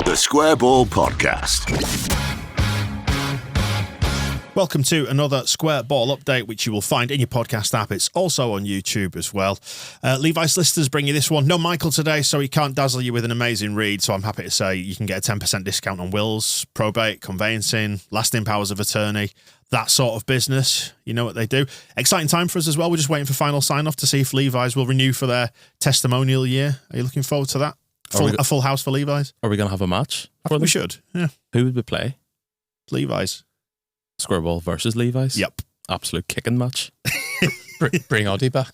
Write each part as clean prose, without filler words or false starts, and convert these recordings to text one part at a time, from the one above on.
The Square Ball Podcast. Welcome to another Square Ball update, which you will find in your podcast app. It's also on YouTube as well. Levi's Listers bring you this one. No Michael today, so he can't dazzle you with an amazing read. So I'm happy to say you can get a 10% discount on wills, probate, conveyancing, lasting powers of attorney, that sort of business. You know what they do. Exciting time for us as well. We're just waiting for final sign-off to see if Levi's will renew for their testimonial year. Are you looking forward to that? A full house for Levi's? Are we going to have a match? I think we should, yeah. Who would we play? Levi's. Square Ball versus Levi's? Yep. Absolute kicking match. Bring Oddie back.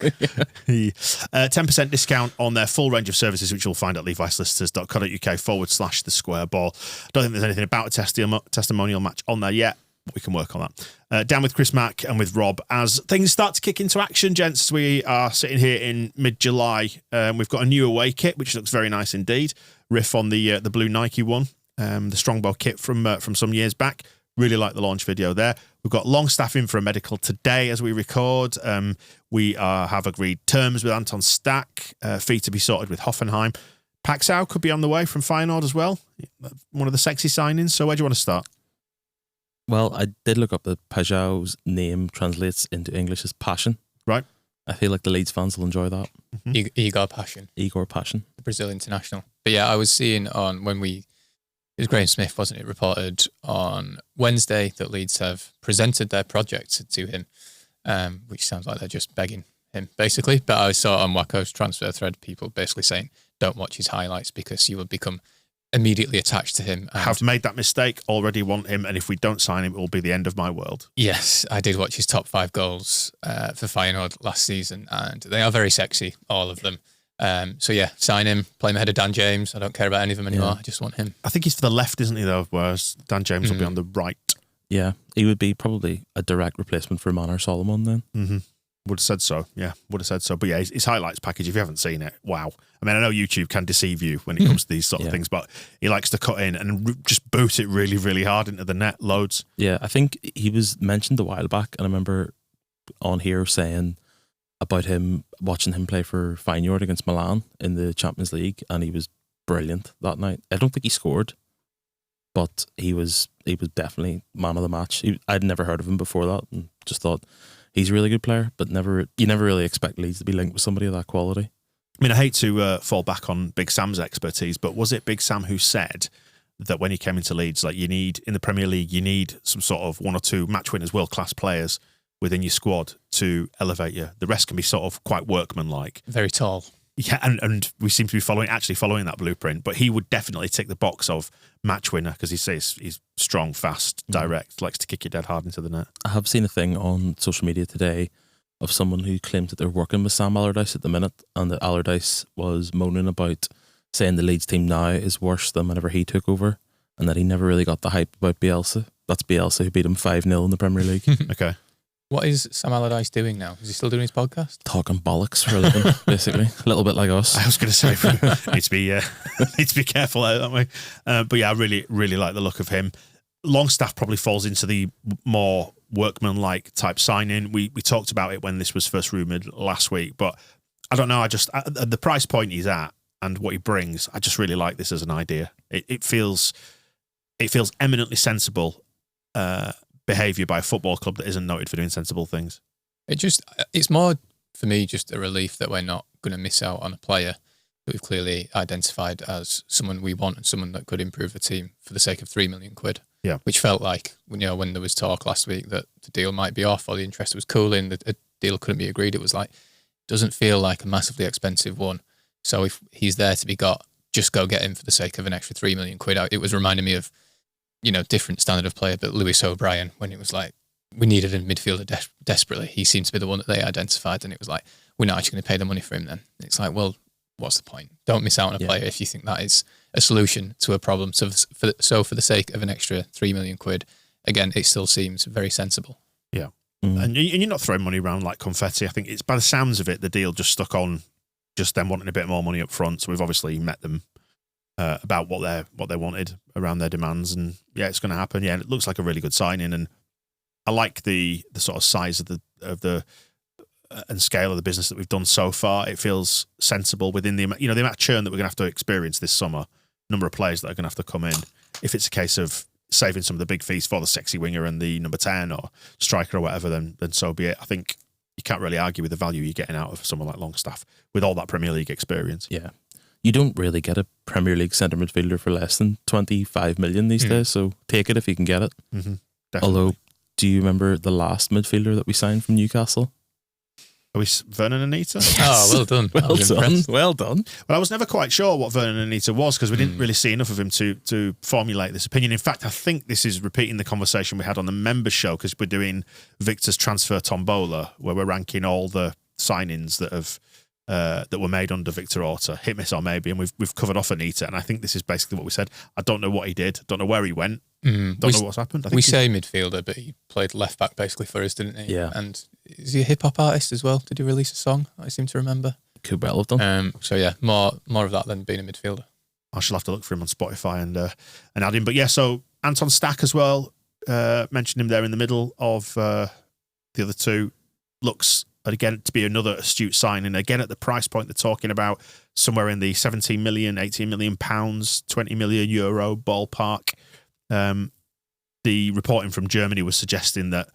10% discount on their full range of services, which you'll find at levislisters.co.uk/the Square Ball. I don't think there's anything about a testimonial match on there yet, but we can work on that. Down with Chris Mack and with Rob as things start to kick into action, gents. We are sitting here in mid-July. We've got a new away kit, which looks very nice indeed. Riff on the blue Nike one, the Strongbow kit from some years back. Really like the launch video there. We've got Longstaff in for a medical today as we record. We have agreed terms with Anton Stach. Fee to be sorted with Hoffenheim. Paixão could be on the way from Feyenoord as well. One of the sexy signings. So where do you want to start? Well, I did look up that Paixão's name translates into English as passion. Right. I feel like the Leeds fans will enjoy that. Mm-hmm. Igor Passion. Igor Passion. The Brazil international. But yeah, I was seeing it was Graham Smith, wasn't it, reported on Wednesday that Leeds have presented their project to him, which sounds like they're just begging him, basically. But I saw on Wacko's transfer thread people basically saying, don't watch his highlights because you will become immediately attached to him. Have made that mistake, already want him, and if we don't sign him, it will be the end of my world. Yes, I did watch his top 5 goals for Feyenoord last season, and they are very sexy, all of them. So yeah, sign him, play him ahead of Dan James. I don't care about any of them anymore. I just want him. I think he's to the left, isn't he, though? Whereas Dan James will be on the right. Yeah, he would be probably a direct replacement for Manor Solomon then. Mm-hmm. Would have said so. Yeah, would have said so. But yeah, his highlights package, if you haven't seen it, wow. I mean, I know YouTube can deceive you when it comes to these sort of things, but he likes to cut in and just boot it really, really hard into the net, loads. Yeah, I think he was mentioned a while back, and I remember on here saying about him, watching him play for Feyenoord against Milan in the Champions League, and he was brilliant that night. I don't think he scored, but he was definitely man of the match. I'd never heard of him before that, and just thought he's a really good player, but you never really expect Leeds to be linked with somebody of that quality. I mean, I hate to fall back on Big Sam's expertise, but was it Big Sam who said that when he came into Leeds, like in the Premier League, you need some sort of 1 or 2 match winners, world-class players within your squad to elevate you? The rest can be sort of quite workmanlike. Very tall. Yeah, and we seem to be following that blueprint, but he would definitely tick the box of match winner because he says he's strong, fast, direct, likes to kick you dead hard into the net. I have seen a thing on social media today of someone who claimed that they're working with Sam Allardyce at the minute, and that Allardyce was moaning about saying the Leeds team now is worse than whenever he took over, and that he never really got the hype about Bielsa. That's Bielsa who beat him 5-0 in the Premier League. Okay. What is Sam Allardyce doing now? Is he still doing his podcast? Talking bollocks for a living, basically. A little bit like us. I was going to say, need to be careful out that way. But yeah, I really, really like the look of him. Longstaff probably falls into the more workman-like type signing. We talked about it when this was first rumoured last week, but I don't know. At the price point he's at and what he brings, I just really like this as an idea. It feels eminently sensible. Behaviour by a football club that isn't noted for doing sensible things. It's more for me just a relief that we're not going to miss out on a player that we've clearly identified as someone we want and someone that could improve the team for the sake of £3 million. Yeah, which felt like when there was talk last week that the deal might be off or the interest was cooling, that a deal couldn't be agreed. It was like, doesn't feel like a massively expensive one. So if he's there to be got, just go get him for the sake of an extra £3 million. It was reminding me of, different standard of player, but Lewis O'Brien, when it was like, we needed a midfielder desperately. He seemed to be the one that they identified, and it was like, we're not actually going to pay the money for him then. It's like, well, what's the point? Don't miss out on a player if you think that is a solution to a problem. So for the sake of an extra £3 million, again, it still seems very sensible. Yeah. And you're not throwing money around like confetti. I think it's, by the sounds of it, the deal just stuck on just them wanting a bit more money up front. So we've obviously met them about what they wanted around their demands, and yeah, it's going to happen. Yeah, it looks like a really good signing, and I like the sort of size of the and scale of the business that we've done so far. It feels sensible within the amount of churn that we're going to have to experience this summer. number of players that are going to have to come in. If it's a case of saving some of the big fees for the sexy winger and the number 10 or striker or whatever, then so be it. I think you can't really argue with the value you're getting out of someone like Longstaff with all that Premier League experience. Yeah. You don't really get a Premier League centre midfielder for less than 25 million these days, so take it if you can get it. Mm-hmm. Although, do you remember the last midfielder that we signed from Newcastle? Are we Vernon Anita? Oh, well done. Well done. Well done. Well, I was never quite sure what Vernon Anita was because we didn't really see enough of him to formulate this opinion. In fact, I think this is repeating the conversation we had on the members show because we're doing Victor's transfer tombola, where we're ranking all the signings that have that were made under Victor Orta, hit, miss or maybe, and we've covered off Anita, and I think this is basically what we said. I don't know what he did, don't know where he went, don't know what's happened. I think we say midfielder, but he played left back basically for us, didn't he? Yeah. And is he a hip hop artist as well? Did he release a song? I seem to remember. Could well have done. So yeah, more of that than being a midfielder. I shall have to look for him on Spotify and add him. But yeah, so Anton Stach as well, mentioned him there in the middle of the other two. Looks again to be another astute signing. Again, at the price point they're talking about, somewhere in the 17 million, 18 million pounds, 20 million euro ballpark. The reporting from Germany was suggesting that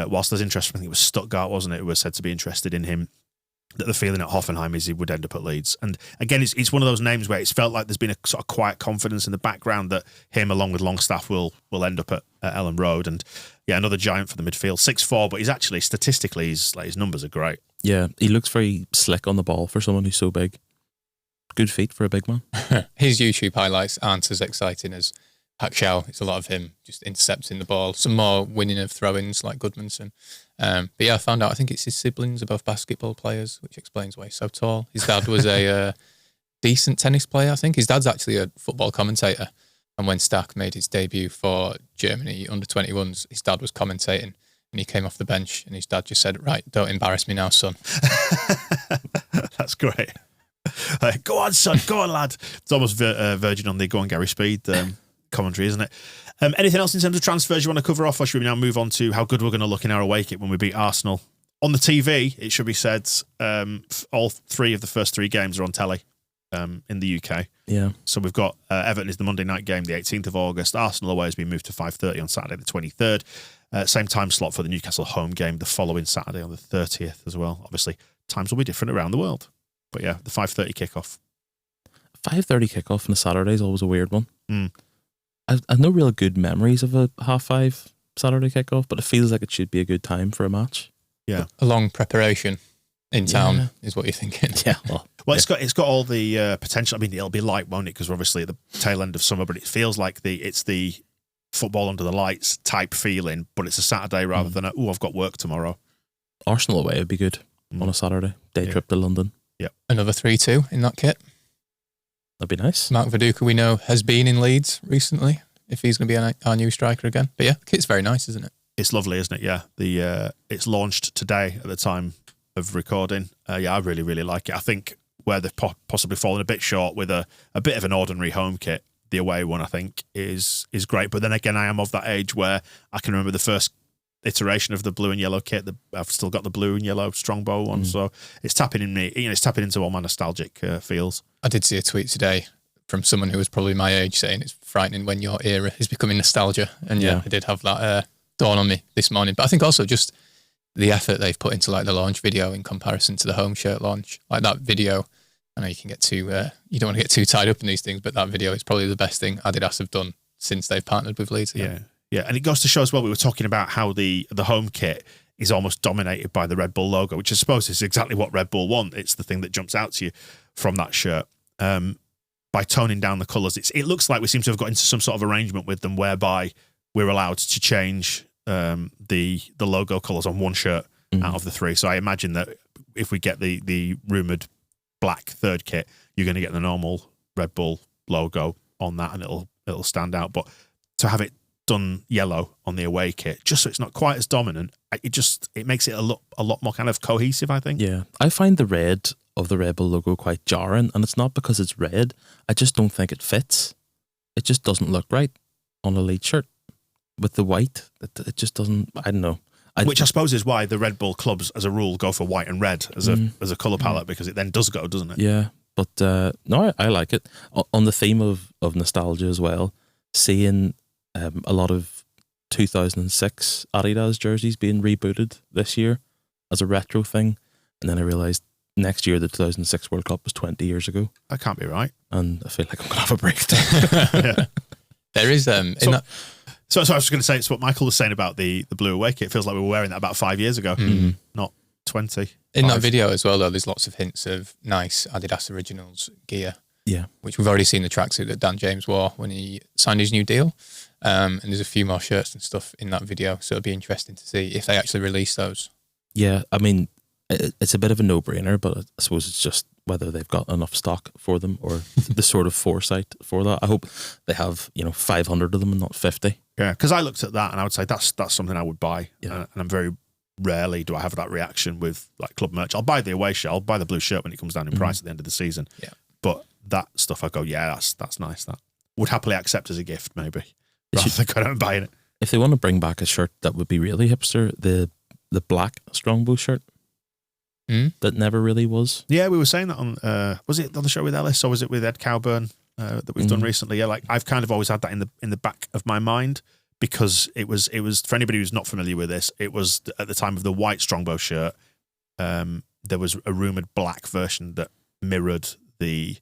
whilst there's interest, I think it was Stuttgart, wasn't it, who was said to be interested in him, that the feeling at Hoffenheim is he would end up at Leeds. And again, it's one of those names where it's felt like there's been a sort of quiet confidence in the background that him, along with Longstaff, will end up at Ellen Road. And yeah, another giant for the midfield, 6'4", but he's actually statistically, his numbers are great. Yeah, he looks very slick on the ball for someone who's so big. Good feet for a big man. His YouTube highlights aren't as exciting as Paixão. It's a lot of him just intercepting the ball. Some more winning of throw-ins like Goodmanson. But yeah, I found out I think it's his siblings are both basketball players, which explains why he's so tall. His dad was a decent tennis player, I think. His dad's actually a football commentator. And when Stach made his debut for Germany under 21s, his dad was commentating and he came off the bench and his dad just said, "Right, don't embarrass me now, son." That's great. Go on, son. Go on, lad. It's almost verging on the Go on, Gary Speed commentary, isn't it? Anything else in terms of transfers you want to cover off, or should we now move on to how good we're going to look in our away kit when we beat Arsenal? On the TV, it should be said, all three of the first three games are on telly in the UK. Yeah. So we've got Everton is the Monday night game, the 18th of August. Arsenal away has been moved to 5:30 on Saturday, the 23rd. Same time slot for the Newcastle home game the following Saturday on the 30th as well. Obviously, times will be different around the world. But yeah, the 5:30 kickoff. 5:30 kickoff on a Saturday is always a weird one. I've no real good memories of a 5:30 Saturday kickoff, but it feels like it should be a good time for a match. Yeah. A long preparation in town is what you're thinking. Yeah. Well, it's got all the potential. I mean, it'll be light, won't it? Because we're obviously at the tail end of summer, but it feels like it's the football under the lights type feeling, but it's a Saturday rather than I've got work tomorrow. Arsenal away would be good on a Saturday. Day trip to London. Yeah. Another 3-2 in that kit. That'd be nice. Mark Viduka, we know, has been in Leeds recently, if he's going to be our new striker again. But yeah, the kit's very nice, isn't it? It's lovely, isn't it? Yeah. It's launched today at the time of recording. Yeah, I really, really like it. I think where they've possibly fallen a bit short with a bit of an ordinary home kit, the away one, I think, is great. But then again, I am of that age where I can remember the first iteration of the blue and yellow kit. I've still got the blue and yellow Strongbow one, so it's tapping in me. It's tapping into all my nostalgic feels. I did see a tweet today from someone who was probably my age saying it's frightening when your era is becoming nostalgia. And yeah, I did have that dawn on me this morning. But I think also just the effort they've put into like the launch video in comparison to the home shirt launch, like that video. I know you can get too, you don't want to get too tied up in these things, but that video is probably the best thing Adidas have done since they've partnered with Leeds. Yeah, and it goes to show as well, we were talking about how the home kit is almost dominated by the Red Bull logo, which I suppose is exactly what Red Bull want. It's the thing that jumps out to you from that shirt. By toning down the colours, it looks like we seem to have got into some sort of arrangement with them whereby we're allowed to change the logo colours on one shirt out of the three. So I imagine that if we get the rumoured black third kit, you're going to get the normal Red Bull logo on that and it'll stand out. But to have it done yellow on the away kit, just so it's not quite as dominant, it makes it a lot more kind of cohesive, I think. Yeah, I find the red of the Red Bull logo quite jarring, and it's not because it's red. I just don't think it fits. It just doesn't look right on a Leeds shirt with the white. It just doesn't. I don't know. Which I suppose is why the Red Bull clubs, as a rule, go for white and red as a colour palette, because it then does go, doesn't it? Yeah, But no, I like it. On the theme of nostalgia as well, seeing a lot of 2006 Adidas jerseys being rebooted this year as a retro thing, and then I realised next year the 2006 World Cup was 20 years ago. That can't be right. And I feel like I'm going to have a breakdown. Yeah. There is So I was just going to say, it's what Michael was saying about the blue away kit. It feels like we were wearing that about 5 years ago, not 20. In that video as well, though, there's lots of hints of nice Adidas Originals gear. Yeah. Which we've already seen the tracksuit that Dan James wore when he signed his new deal. And there's a few more shirts and stuff in that video. So it'll be interesting to see if they actually release those. Yeah, I mean, it's a bit of a no-brainer, but I suppose it's just whether they've got enough stock for them or the sort of foresight for that. I hope they have, 500 of them and not 50. Yeah, because I looked at that and I would say that's something I would buy. Yeah. And I'm very rarely do I have that reaction with like club merch. I'll buy the away shirt, I'll buy the blue shirt when it comes down in price at the end of the season. Yeah. But that stuff I go, yeah, that's nice. That would happily accept as a gift, maybe. Rather than going out and buying it. If they want to bring back a shirt that would be really hipster, the black Strongbow shirt that never really was. Yeah, we were saying that on was it on the show with Ellis or was it with Ed Cowburn that we've done recently? Yeah, like I've kind of always had that in the back of my mind because it was for anybody who's not familiar with this, it was at the time of the white Strongbow shirt. There was a rumored black version that mirrored the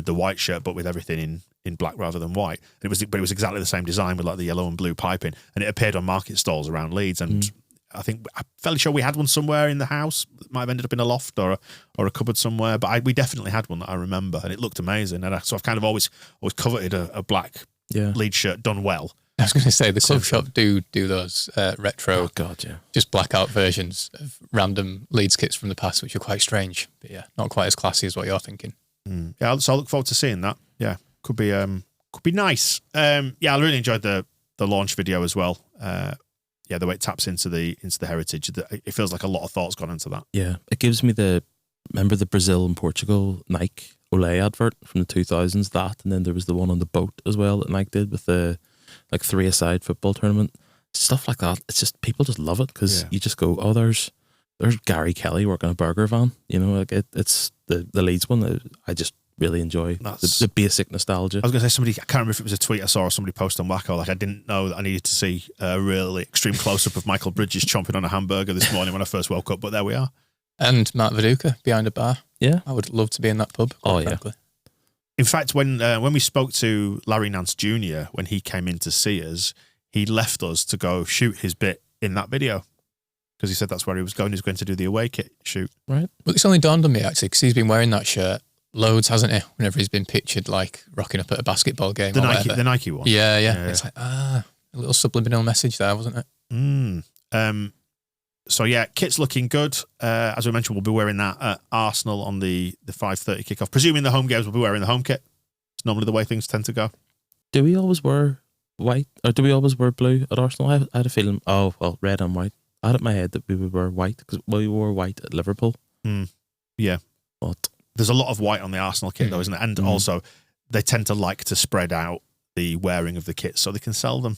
white shirt, but with everything in black rather than white. But it was exactly the same design with like the yellow and blue piping, and it appeared on market stalls around Leeds. And I'm fairly sure we had one somewhere in the house. It might have ended up in a loft or a cupboard somewhere, but we definitely had one that I remember, and it looked amazing. And so I've kind of always coveted a black Leeds shirt done well. I was going to say the club shop do those retro, just blackout versions of random Leeds kits from the past, which are quite strange. But yeah, not quite as classy as what you're thinking. Yeah, so I look forward to seeing that. Yeah, could be nice. Yeah, I really enjoyed the launch video as well. Yeah, the way it taps into the heritage, it feels like a lot of thought's gone into that. Yeah, it gives me remember the Brazil and Portugal Nike Olay advert from the 2000s, and then there was the one on the boat as well that Nike did with the like 3-a-side football tournament, stuff like that. It's just, people just love it because you just go, oh, there's Gary Kelly working a burger van, like it's the Leeds one. I just really enjoy the basic nostalgia. I was going to say I can't remember if it was a tweet I saw or somebody posted on Wacko, like I didn't know that I needed to see a really extreme close-up of Michael Bridges chomping on a hamburger this morning when I first woke up, but there we are. And Matt Viduka behind a bar. Yeah. I would love to be in that pub. Oh, yeah. Frankly. In fact, when we spoke to Larry Nance Jr., when he came in to see us, he left us to go shoot his bit in that video because he said that's where he was going. He was going to do the away kit shoot. Right. Well, it's only dawned on me, actually, because he's been wearing that shirt loads, hasn't he? Whenever he's been pictured like rocking up at a basketball game. The Nike one. Yeah. It's like, a little subliminal message there, wasn't it? So yeah, kit's looking good. As we mentioned, we'll be wearing that at Arsenal on the 5:30 kickoff. Presuming the home games, we'll be wearing the home kit. It's normally the way things tend to go. Do we always wear white or do we always wear blue at Arsenal? I had a feeling, red and white. I had it in my head that we would wear white because we wore white at Liverpool. Yeah. But there's a lot of white on the Arsenal kit though, isn't it? And also they tend to like to spread out the wearing of the kits so they can sell them,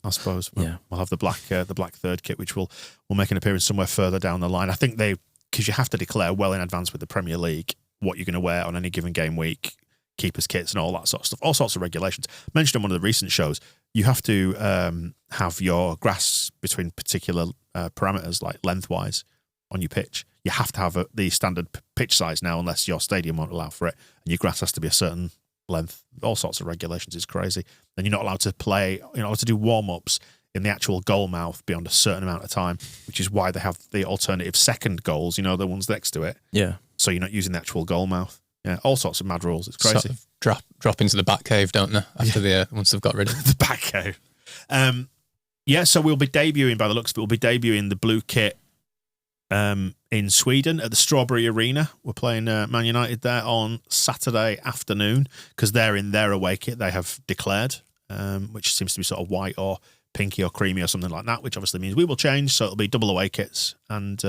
I suppose. We'll have the black third kit, which will make an appearance somewhere further down the line. I think because you have to declare well in advance with the Premier League what you're going to wear on any given game week, keepers kits and all that sort of stuff, all sorts of regulations. Mentioned on one of the recent shows, you have to have your grass between particular parameters, like lengthwise on your pitch. You have to have the standard pitch size now, unless your stadium won't allow for it, and your grass has to be a certain length. All sorts of regulations. It's crazy. And you're not allowed to play, you're not allowed to do warm-ups in the actual goal mouth beyond a certain amount of time, which is why they have the alternative second goals, the ones next to it. Yeah. So you're not using the actual goal mouth. Yeah, all sorts of mad rules. It's crazy. Sort of drop into the back cave, don't they? After once they've got rid of the back cave. So we'll be debuting, by the looks of it, we'll be debuting the blue kit in Sweden at the Strawberry Arena. We're playing Man United there on Saturday afternoon because they're in their away kit they have declared, which seems to be sort of white or pinky or creamy or something like that, which obviously means we will change, so it'll be double away kits. And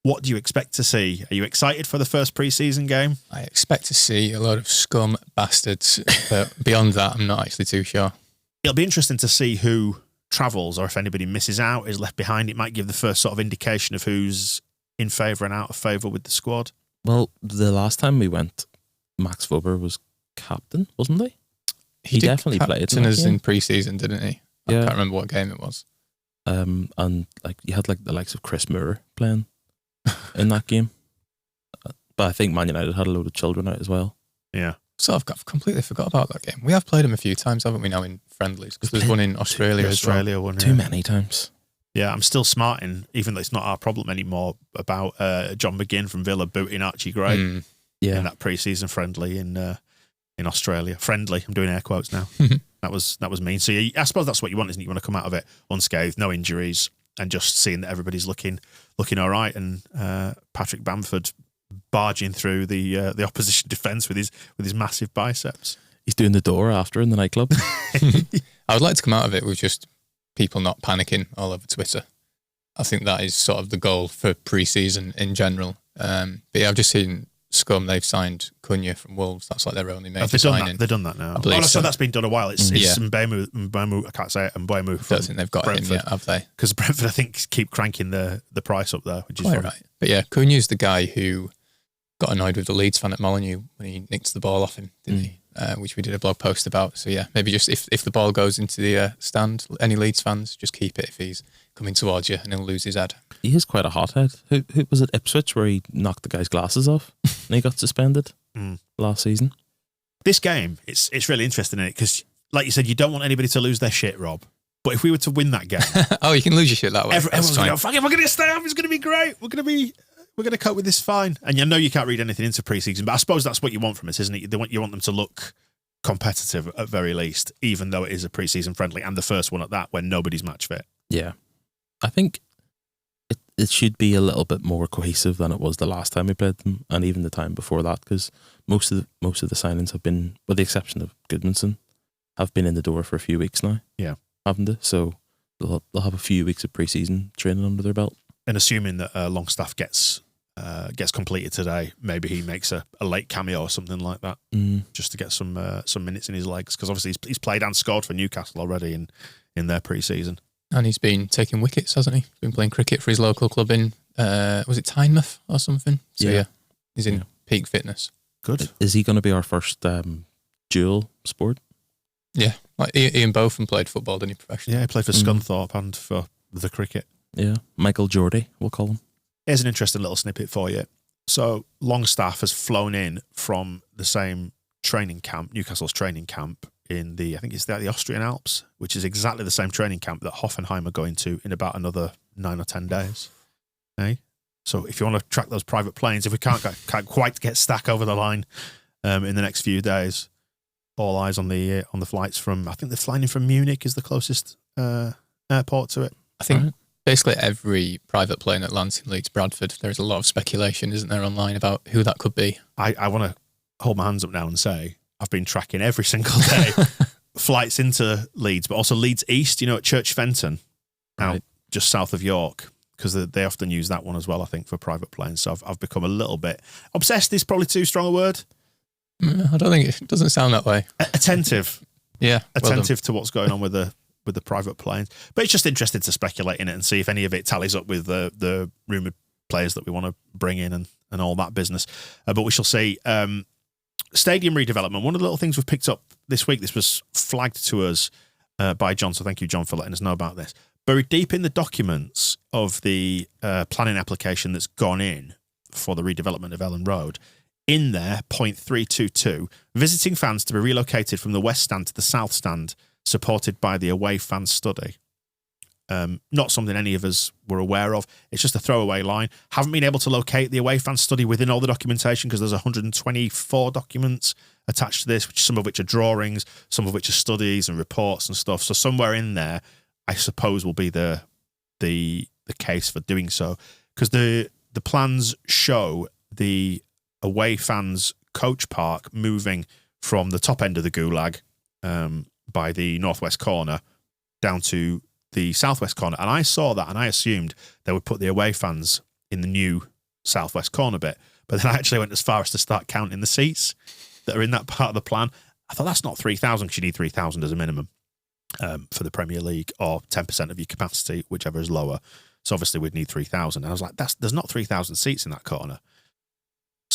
what do you expect to see? Are you excited for the first pre-season game? I expect to see a lot of scum bastards, but beyond that, I'm not actually too sure. It'll be interesting to see who travels or if anybody misses out, is left behind. It might give the first sort of indication of who's in favour and out of favour with the squad. Well, the last time we went, Max Weber was captain, wasn't he? He did definitely played captain us in pre-season, didn't he? I can't remember what game it was. And like you had like the likes of Chris Moore playing in that game. But I think Man United had a load of children out as well. Yeah. So I've completely forgot about that game. We have played him a few times, haven't we, now in friendlies? Because there's one in Australia as well. One, Too many times. Yeah, I'm still smarting, even though it's not our problem anymore, about John McGinn from Villa booting Archie Gray in that pre-season friendly in Australia. Friendly, I'm doing air quotes now. That was mean. So I suppose that's what you want, isn't it? You want to come out of it unscathed, no injuries, and just seeing that everybody's looking all right. And Patrick Bamford barging through the opposition defence with his massive biceps. He's doing the door after in the nightclub. I would like to come out of it with just people not panicking all over Twitter. I think that is sort of the goal for pre-season in general. But yeah, I've just seen Scum, they've signed Cunha from Wolves. That's like their only major signing. They've done that now. I believe so that's been done a while. It's Mbeumo, I can't say it, Mbeumo from I don't think they've got Brentford. him yet, have they? Because Brentford, I think, keep cranking the price up there, which is Quite right. But yeah, Cunha's the guy who got annoyed with the Leeds fan at Molineux when he nicked the ball off him, didn't he? Which we did a blog post about. So yeah, maybe just if the ball goes into the stand, any Leeds fans, just keep it if he's coming towards you and he'll lose his head. He is quite a hothead. Who was it, Ipswich, where he knocked the guy's glasses off and he got suspended last season? This game, it's really interesting in it because, like you said, you don't want anybody to lose their shit, Rob. But if we were to win that game, oh, you can lose your shit that way. Everyone's going to go, fuck it, we're going to stay up. It's going to be great. We're going to cope with this fine. And you know you can't read anything into pre-season, but I suppose that's what you want from us, isn't it? You want them to look competitive at very least, even though it is a pre-season friendly and the first one at that when nobody's match fit. Yeah. I think it should be a little bit more cohesive than it was the last time we played them, and even the time before that, because most of the signings have been, with the exception of Goodmanson, have been in the door for a few weeks now. Yeah, haven't they? So they'll have a few weeks of pre-season training under their belt. And assuming that Longstaff gets completed today, maybe he makes a late cameo or something like that, just to get some minutes in his legs, because obviously he's played and scored for Newcastle already in their pre-season. And he's been taking wickets, hasn't he? He's been playing cricket for his local club in, was it Tynemouth or something? So yeah he's in peak fitness. Good. Is he going to be our first dual sport? Yeah. Like Ian Botham played football, didn't he, professionally? Yeah, he played for Scunthorpe and for the cricket. Yeah. Michael Geordie, we'll call him. Here's an interesting little snippet for you. So Longstaff has flown in from the same training camp, Newcastle's training camp, in the Austrian Alps, which is exactly the same training camp that Hoffenheim are going to in about another 9 or 10 days. Okay? So if you want to track those private planes, if we can't quite get Stach over the line in the next few days, all eyes on the flights from, I think they're flying in from Munich is the closest airport to it. I think basically every private plane that lands in Leeds Bradford, there's a lot of speculation, isn't there, online about who that could be. I want to hold my hands up now and say I've been tracking every single day flights into Leeds, but also Leeds East, at Church Fenton, out just south of York, because they often use that one as well, I think, for private planes. So I've become a little bit obsessed. Is probably too strong a word. I don't think it doesn't sound that way. Attentive, yeah, attentive to what's going on with the private planes. But it's just interesting to speculate in it and see if any of it tallies up with the rumoured players that we want to bring in and all that business. But we shall see. Stadium redevelopment. One of the little things we've picked up this week, this was flagged to us by John, so thank you, John, for letting us know about this. Buried deep in the documents of the planning application that's gone in for the redevelopment of Ellen Road, in there, point 322, visiting fans to be relocated from the West Stand to the South Stand, supported by the away fan study. Not something any of us were aware of. It's just a throwaway line. Haven't been able to locate the away fan study within all the documentation because there's 124 documents attached to this, some of which are drawings, some of which are studies and reports and stuff. So somewhere in there, I suppose, will be the case for doing so, because the plans show the away fans coach park moving from the top end of the gulag by the northwest corner down to the southwest corner, and I saw that and I assumed they would put the away fans in the new southwest corner bit, but then I actually went as far as to start counting the seats that are in that part of the plan. I thought that's not 3,000 because you need 3,000 as a minimum for the Premier League, or 10% of your capacity, whichever is lower. So obviously we'd need 3,000. And I was like, there's not 3,000 seats in that corner.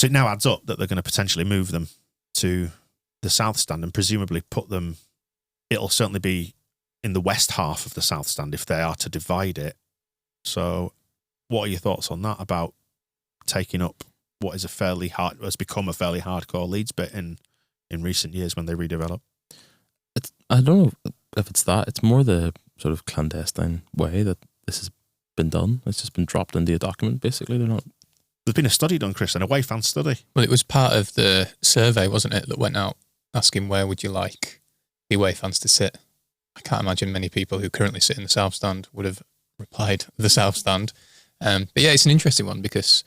So it now adds up that they're going to potentially move them to the south stand and presumably put them. It'll certainly be in the west half of the south stand if they are to divide it. So, what are your thoughts on that about taking up what has become a fairly hardcore Leeds bit in recent years when they redevelop? I don't know if it's that. It's more the sort of clandestine way that this has been done. It's just been dropped into a document, basically. There's been a study done, Chris, an away fan study. Well, it was part of the survey, wasn't it, that went out asking where would you like the away fans to sit. I can't imagine many people who currently sit in the south stand would have replied the south stand. But yeah, it's an interesting one because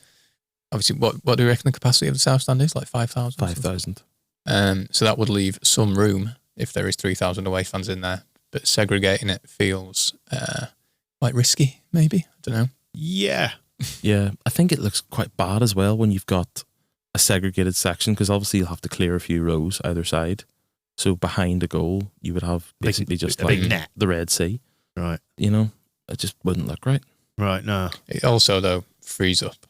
obviously what do you reckon the capacity of the south stand is? Like 5,000? 5,000. So that would leave some room if there is 3,000 away fans in there. But segregating it feels quite risky, maybe. I don't know. Yeah. Yeah, I think it looks quite bad as well when you've got a segregated section because obviously you'll have to clear a few rows either side. So behind a goal, you would have basically just like big net. The Red Sea. Right. You know, it just wouldn't look right. Right, no. It also, though, frees up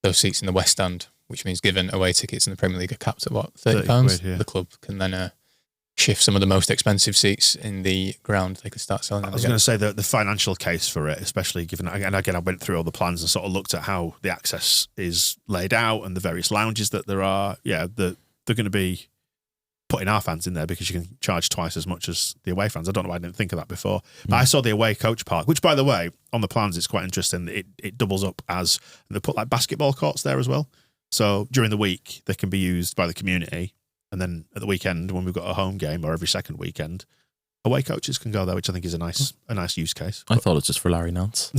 those seats in the West Stand, which means given away tickets in the Premier League are capped at what, £30? Yeah. The club can then shift some of the most expensive seats in the ground. They could start selling them. I was going to say the financial case for it, especially given, and again, I went through all the plans and sort of looked at how the access is laid out and the various lounges that there are. Yeah, they're going to be putting our fans in there because you can charge twice as much as the away fans. I don't know why I didn't think of that before. But I saw the away coach park, which, by the way, on the plans, it's quite interesting. It doubles up as they put like basketball courts there as well. So during the week, they can be used by the community. And then at the weekend, when we've got a home game or every second weekend, away coaches can go there, which I think is a nice use case. I thought it was just for Larry Nance.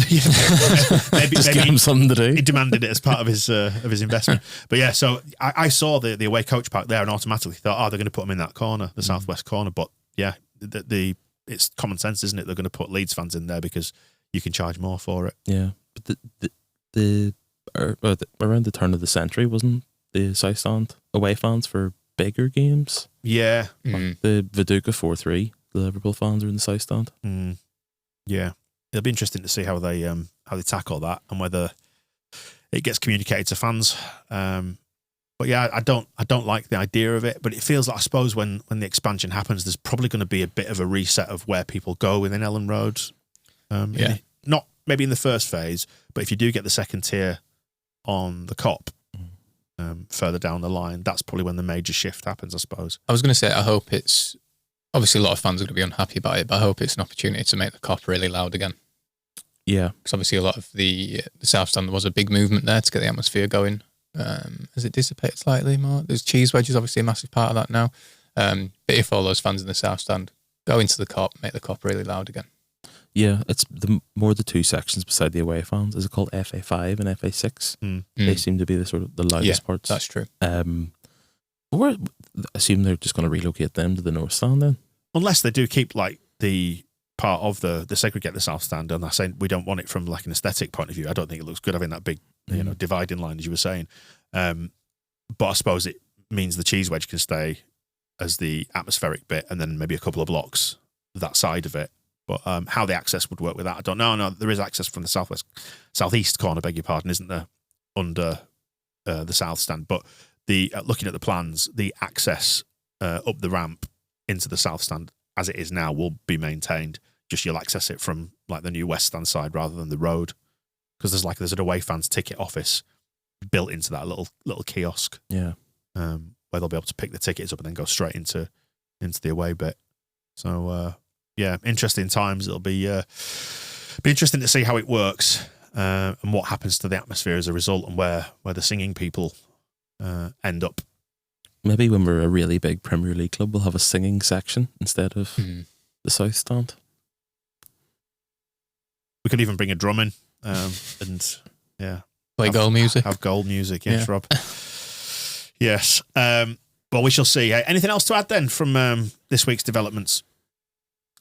maybe give him something to do. He demanded it as part of his investment. But yeah, so I saw the away coach park there and automatically thought, they're going to put them in that corner, the southwest corner. But yeah, it's common sense, isn't it? They're going to put Leeds fans in there because you can charge more for it. Yeah, but around the turn of the century, wasn't the South Stand away fans for bigger games? Yeah. Like the Viduka 4-3, the Liverpool fans are in the South Stand. Yeah. It'll be interesting to see how they tackle that and whether it gets communicated to fans. But yeah, I don't like the idea of it, but it feels like, I suppose, when the expansion happens, there's probably going to be a bit of a reset of where people go within Ellen Road. Not maybe in the first phase, but if you do get the second tier on the COP, further down the line, that's probably when the major shift happens, I suppose. I was going to say, I hope it's, obviously a lot of fans are going to be unhappy about it, but I hope it's an opportunity to make the COP really loud again. Yeah. Because obviously a lot of the South Stand, there was a big movement there to get the atmosphere going. Has it dissipated slightly more? There's cheese wedges, obviously a massive part of that now. But if all those fans in the South Stand go into the COP, make the COP really loud again. Yeah, it's the two sections beside the away fans. Is it called FA5 and FA6? They seem to be the sort of the loudest parts. That's true. I assume they're just going to relocate them to the North Stand then? Unless they do keep like the part of the segregate the South Stand, and they're saying we don't want it from like an aesthetic point of view. I don't think it looks good having that big dividing line, as you were saying. But I suppose it means the cheese wedge can stay as the atmospheric bit, and then maybe a couple of blocks that side of it. But how the access would work with that, I don't know. No, there is access from the southeast corner, beg your pardon, isn't there, under the South Stand? But looking at the plans, the access up the ramp into the South Stand, as it is now, will be maintained. Just you'll access it from like the new West Stand side rather than the road, because there's an away fans ticket office built into that little kiosk. Yeah, where they'll be able to pick the tickets up and then go straight into the away bit. So. Yeah, interesting times. It'll be interesting to see how it works and what happens to the atmosphere as a result, and where the singing people end up. Maybe when we're a really big Premier League club, we'll have a singing section instead of the South Stand. We could even bring a drum in and play goal music. Have goal music, yes, Rob. Yes. Well, we shall see. Anything else to add then from this week's developments?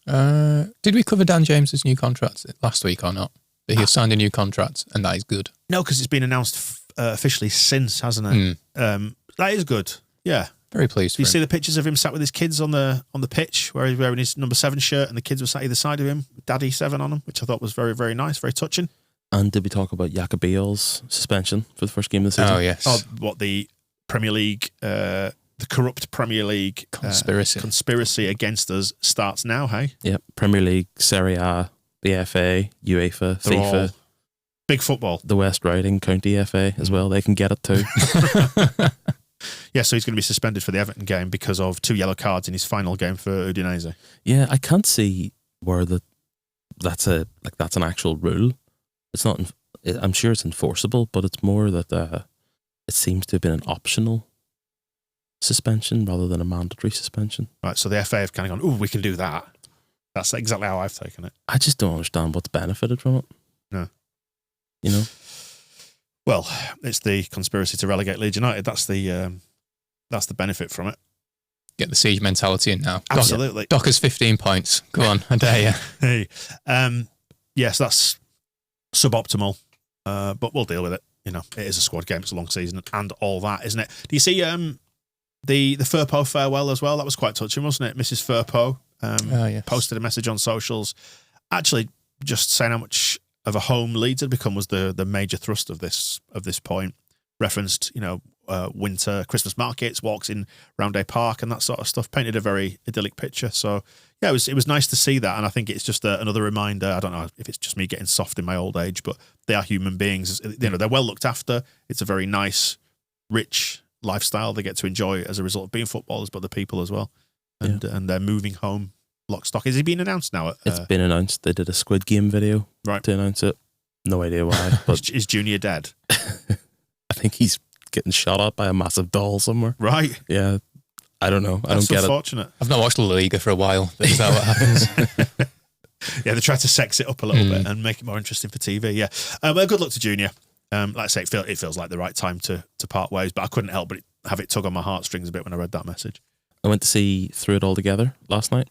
Did we cover Dan James's new contract last week or not? That he has signed a new contract, and that is good. No, because it's been announced officially since, hasn't it? That is good. Yeah, very pleased. Do you see the pictures of him sat with his kids on the pitch, where he's wearing his number 7 shirt, and the kids were sat either side of him, Daddy 7 on him, which I thought was very, very nice, very touching. And did we talk about Jacobiel's suspension for the first game of the season? Oh, yes. Oh, what the Premier League, the corrupt Premier League conspiracy against us starts now, hey? Yep. Premier League, Serie A, the FA, UEFA, They're FIFA. all big football. The West Riding County FA as well. They can get it too. Yeah, so he's going to be suspended for the Everton game because of 2 yellow cards in his final game for Udinese. Yeah, I can't see where that's an actual rule. It's not. I'm sure it's enforceable, but it's more that it seems to have been an optional suspension rather than a mandatory suspension. Right, so the FA have kind of gone, "Ooh, we can do that." That's exactly how I've taken it. I just don't understand what's benefited from it. No. You know? Well, it's the conspiracy to relegate Leeds United. That's the benefit from it. Get the siege mentality in now. Absolutely. Docker's 15 points. Go on, I dare you. Hey, yes, that's suboptimal, but we'll deal with it. You know, it is a squad game. It's a long season and all that, isn't it? Do you see the Firpo farewell as well? That was quite touching, wasn't it? Mrs. Firpo Yes. posted a message on socials, actually just saying how much of a home Leeds had become was the major thrust of this point. Referenced, winter Christmas markets, walks in Roundhay Park, and that sort of stuff. Painted a very idyllic picture. So yeah, it was nice to see that, and I think it's just another reminder. I don't know if it's just me getting soft in my old age, but they are human beings. They're well looked after. It's a very nice, rich lifestyle they get to enjoy as a result of being footballers, but the people as well, and they're moving home lock stock. Is it being announced now? It's been announced. They did a Squid Game video to announce it. No idea why. But is Junior dead? I think he's getting shot at by a massive doll somewhere. Right. Yeah. I don't know. I don't get unfortunate. I've not watched La Liga for a while. But is that what happens? Yeah, they try to sex it up a little bit and make it more interesting for TV. Yeah. Well, good luck to Junior. Like I say, it feels like the right time to part ways, but I couldn't help but have it tug on my heartstrings a bit when I read that message. I went to see Through It All Together last night.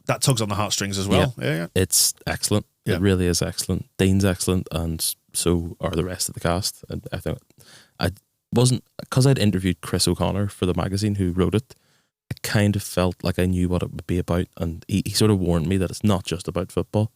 That tugs on the heartstrings as well. Yeah. It's excellent. Yeah. It really is excellent. Dean's excellent, and so are the rest of the cast. And I think I wasn't, because I'd interviewed Chris O'Connor for the magazine who wrote it, I kind of felt like I knew what it would be about, and he sort of warned me that it's not just about football,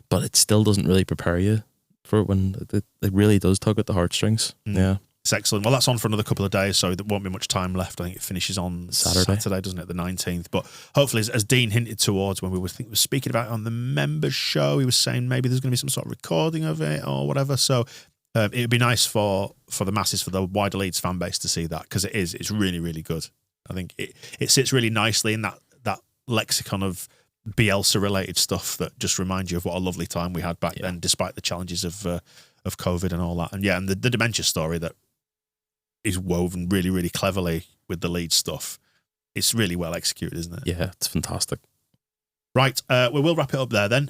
but it still doesn't really prepare you for it when it really does tug at the heartstrings. Yeah. It's excellent. Well, that's on for another couple of days, so there won't be much time left. I think it finishes on Saturday, doesn't it? The 19th. But hopefully, as Dean hinted towards when we were speaking about it on the members show, he was saying maybe there's going to be some sort of recording of it or whatever. So it would be nice for the masses, for the wider Leeds fan base to see that, because it's really, really good. I think it sits really nicely in that lexicon of Bielsa-related stuff that just reminds you of what a lovely time we had back then, despite the challenges of COVID and all that. And and the dementia story that is woven really, really cleverly with the Leeds stuff. It's really well executed, isn't it? Yeah, it's fantastic. Right, we will wrap it up there then.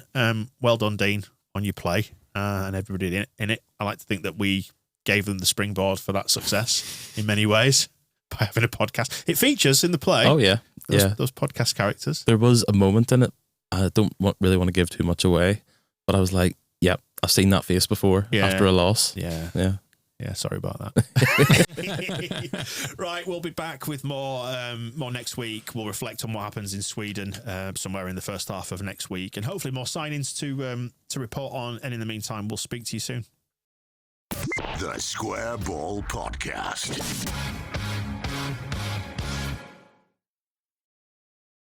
Well done, Dean, on your play and everybody in it. I like to think that we gave them the springboard for that success in many ways by having a podcast. It features in the play. Oh, yeah. Those podcast characters. There was a moment in it, I don't really want to give too much away, but I was like, yep, I've seen that face before after a loss. Yeah, sorry about that. Right, we'll be back with more next week. We'll reflect on what happens in Sweden somewhere in the first half of next week, and hopefully more signings to report on. And in the meantime, we'll speak to you soon. The Square Ball Podcast.